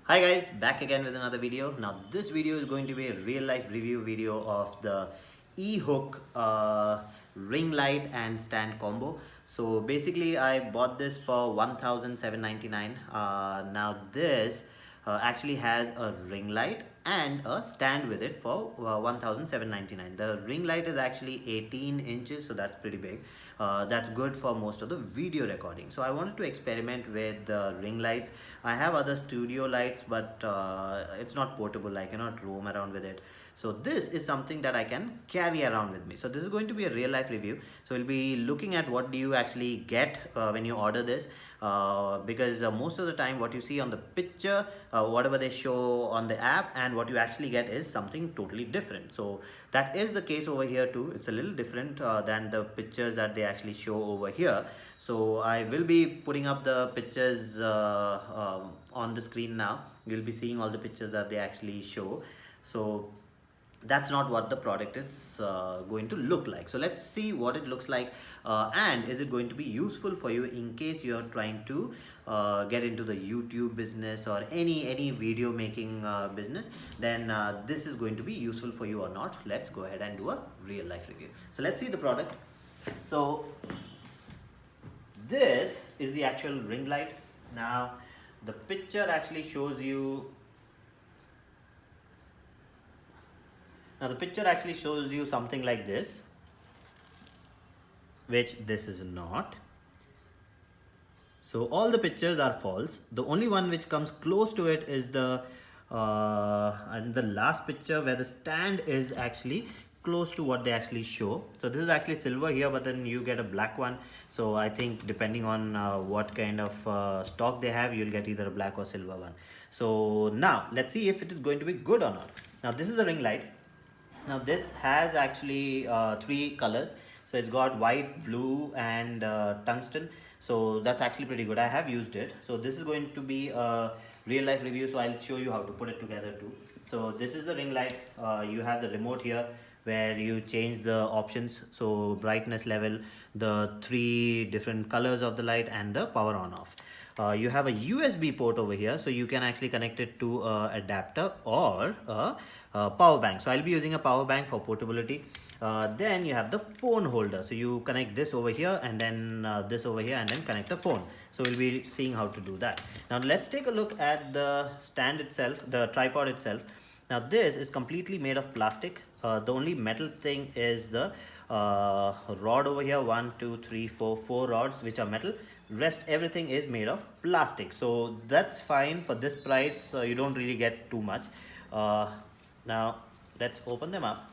Hi guys, back again with another video. Now this video is going to be a real life review video of the Ehook ring light and stand combo. So basically I bought this for 1,799. Now this actually has a ring light and a stand with it for 1,799. The ring light is actually 18 inches, so that's pretty big. That's good for most of the video recording. So I wanted to experiment with the ring lights. I have other studio lights, but it's not portable. I cannot roam around with it. So this is something that I can carry around with me. So this is going to be a real life review. So we'll be looking at what do you actually get when you order this, because most of the time what you see on the picture, whatever they show on the app, and what you actually get is something totally different. So that is the case over here too. It's a little different than the pictures that they actually show over here. So I will be putting up the pictures on the screen now. You'll be seeing all the pictures that they actually show. So that's not what the product is going to look like. So let's see what it looks like, and is it going to be useful for you in case you're trying to get into the YouTube business or any video making business. Then this is going to be useful for you or not. Let's go ahead and do a real life review. So let's see the product. So this is the actual ring light. Now the picture actually shows you something like this, which this is not. So all the pictures are false. The only one which comes close to it is the last picture, where the stand is actually close to what they actually show. So this is actually silver here, but then you get a black one. So I think depending on what kind of stock they have, you'll get either a black or silver one. So now let's see if it is going to be good or not. Now this is the ring light. Now this has actually three colors. So it's got white, blue and tungsten. So that's actually pretty good. I have used it. So this is going to be a real life review. So I'll show you how to put it together too. So this is the ring light. You have the remote here where you change the options. So brightness level, the three different colors of the light, and the power on off. You have a USB port over here, so you can actually connect it to a adapter or a power bank. So I'll be using a power bank for portability. Then you have the phone holder, so you connect this over here and then this over here and then connect the phone. So we'll be seeing how to do that. Now let's take a look at the stand itself, the tripod itself. Now this is completely made of plastic. The only metal thing is the rod over here. 1 2 3 4 4 rods which are metal. Rest everything is made of plastic, so that's fine for this price. You don't really get too much. Now let's open them up.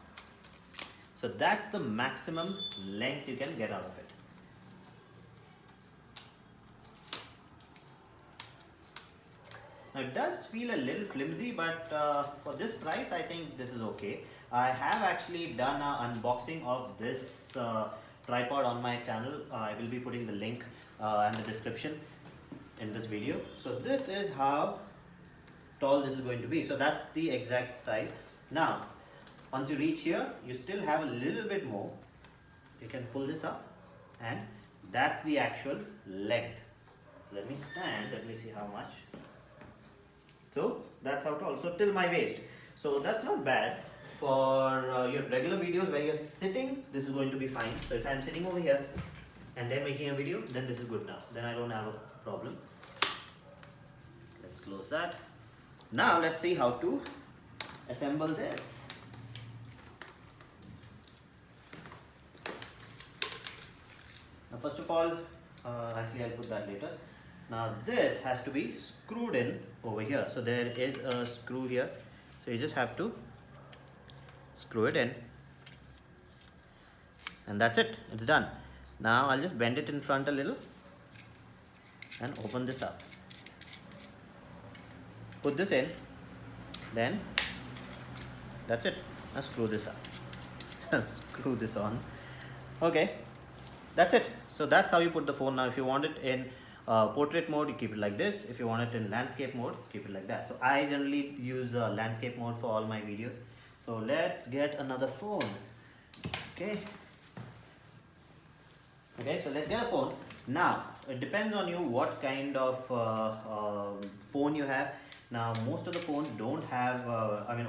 So that's the maximum length you can get out of it. Now it does feel a little flimsy, but for this price I think this is okay. I have actually done an unboxing of this tripod on my channel. I will be putting the link and the description in this video. So this is how tall this is going to be. So that's the exact size. Now once you reach here, you still have a little bit more. You can pull this up, and that's the actual length. So let me stand, let me see how much. So that's how tall, so till my waist. So that's not bad for your regular videos where you're sitting. This is going to be fine. So if I'm sitting over here and then making a video, then this is good enough. Then I don't have a problem. Let's close that. Now let's see how to assemble this. Now first of all, actually I'll put that later. Now this has to be screwed in over here. So there is a screw here. So you just have to screw it in. And that's it. It's done. Now I'll just bend it in front a little and open this up. Put this in. Then that's it. Now screw this up. Screw this on. Okay. That's it. So that's how you put the phone. Now if you want it in portrait mode, you keep it like this. If you want it in landscape mode, keep it like that. So I generally use landscape mode for all my videos. So let's get another phone. Okay, so let's get a phone. Now it depends on you what kind of phone you have. Now most of the phones don't have,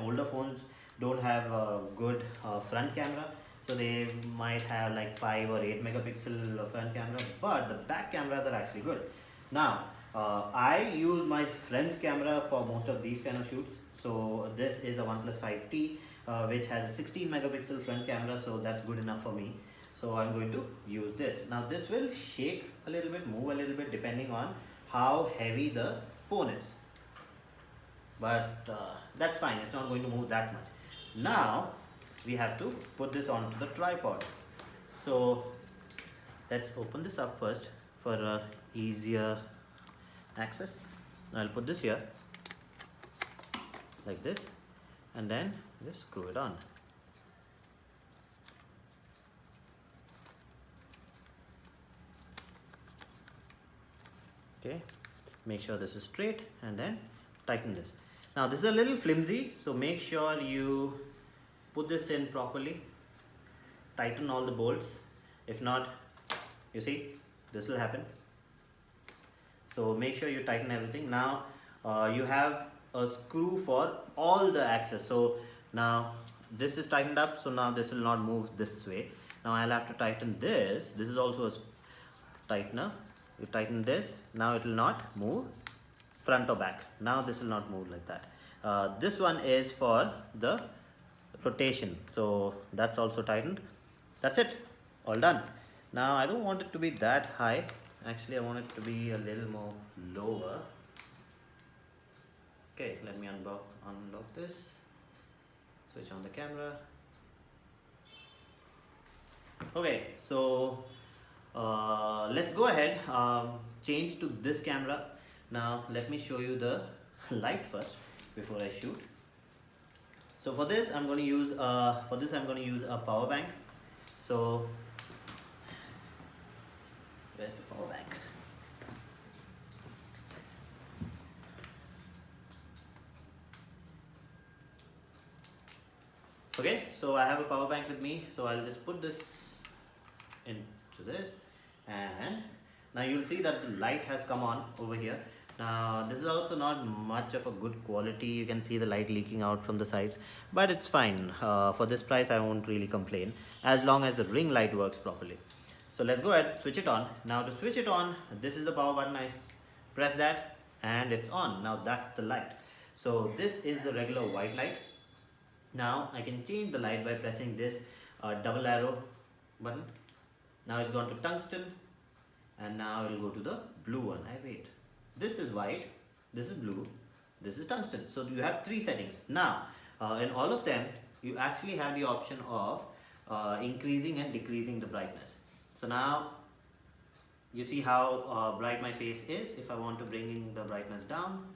older phones don't have a good front camera, so they might have like 5 or 8 megapixel front camera, but the back cameras are actually good. Now I use my front camera for most of these kind of shoots. So this is a OnePlus 5T which has a 16 megapixel front camera, so that's good enough for me. So I'm going to use this. Now this will shake a little bit, move a little bit depending on how heavy the phone is, but that's fine, it's not going to move that much. Now we have to put this onto the tripod. So let's open this up first for easier access. I'll put this here like this and then just screw it on. Okay, make sure this is straight and then tighten this. Now this is a little flimsy, so make sure you put this in properly, tighten all the bolts. If not, you see, this will happen. So make sure you tighten everything. Now you have a screw for all the access. So now this is tightened up, so now this will not move this way. Now I'll have to tighten this. This is also a tightener. You tighten this, now it will not move front or back. Now this will not move like that. This one is for the rotation, so that's also tightened. That's it, all done. Now I don't want it to be that high. Actually I want it to be a little more lower. Okay, let me unlock this, switch on the camera. Okay, so let's go ahead, change to this camera. Now let me show you the light first before I shoot. So for this I'm going to use a power bank. So where's the power bank? Okay, so I have a power bank with me, so I'll just put this into this, and now you'll see that the light has come on over here. Now this is also not much of a good quality. You can see the light leaking out from the sides, but it's fine. For this price I won't really complain, as long as the ring light works properly. So let's go ahead, switch it on. Now to switch it on, this is the power button. I press that and it's on. Now that's the light. So this is the regular white light. Now I can change the light by pressing this double arrow button. Now it's gone to tungsten, and now it will go to the blue one. This is white, this is blue, this is tungsten. So you have 3 settings. Now in all of them you actually have the option of increasing and decreasing the brightness. So now you see how bright my face is. If I want to bring in the brightness down,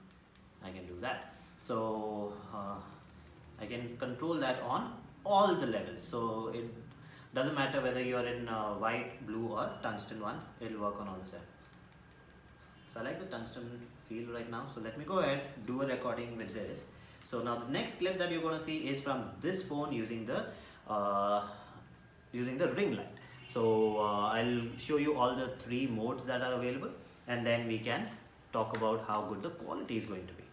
I can do that. So I can control that on all the levels. So it doesn't matter whether you're in white, blue or tungsten one, it will work on all of them. So I like the tungsten feel right now. So let me go ahead, do a recording with this. So now the next clip that you're going to see is from this phone using the ring light. So I'll show you all the 3 modes that are available, and then we can talk about how good the quality is going to be.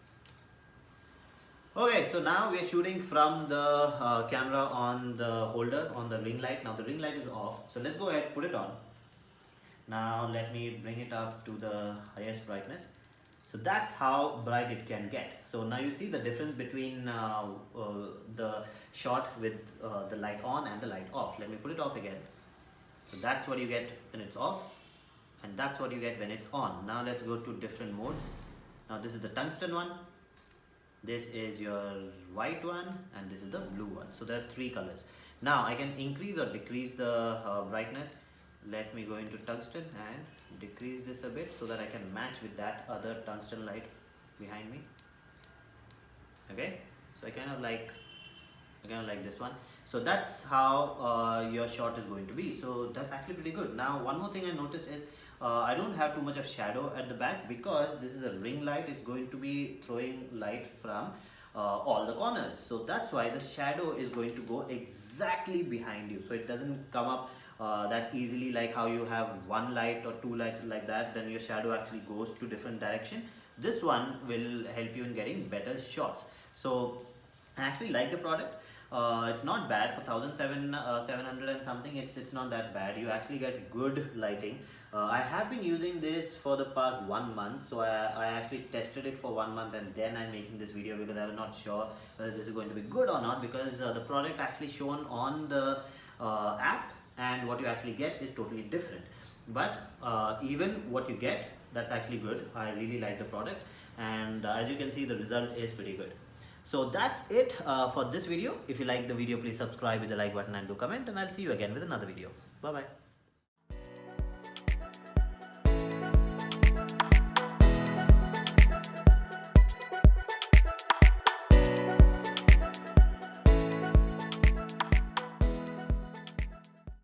Okay, so now we are shooting from the camera on the holder on the ring light. Now the ring light is off, so let's go ahead, put it on. Now let me bring it up to the highest brightness. So that's how bright it can get. So now you see the difference between the shot with the light on and the light off. Let me put it off again. So that's what you get when it's off, and that's what you get when it's on. Now let's go to different modes. Now this is the tungsten one, this is your white one, and this is the blue one. So there are 3 colors. Now I can increase or decrease the brightness. Let me go into tungsten and decrease this a bit so that I can match with that other tungsten light behind me. Okay, so I kind of like this one. So that's how your shot is going to be. So that's actually pretty good. Now one more thing I noticed is I don't have too much of shadow at the back, because this is a ring light. It's going to be throwing light from all the corners. So that's why the shadow is going to go exactly behind you. So it doesn't come up that easily like how you have 1 light or 2 lights like that. Then your shadow actually goes to different direction. this one will help you in getting better shots. So I actually like the product. It's not bad for 1700 and something. It's not that bad. You actually get good lighting. I have been using this for the past 1 month, so I actually tested it for 1 month, and then I'm making this video because I was not sure whether this is going to be good or not, because the product actually shown on the app and what you actually get is totally different. But even what you get, that's actually good. I really like the product, and as you can see, the result is pretty good. So that's it for this video. If you like the video, please subscribe with the like button and do comment, and I'll see you again with another video. Bye bye.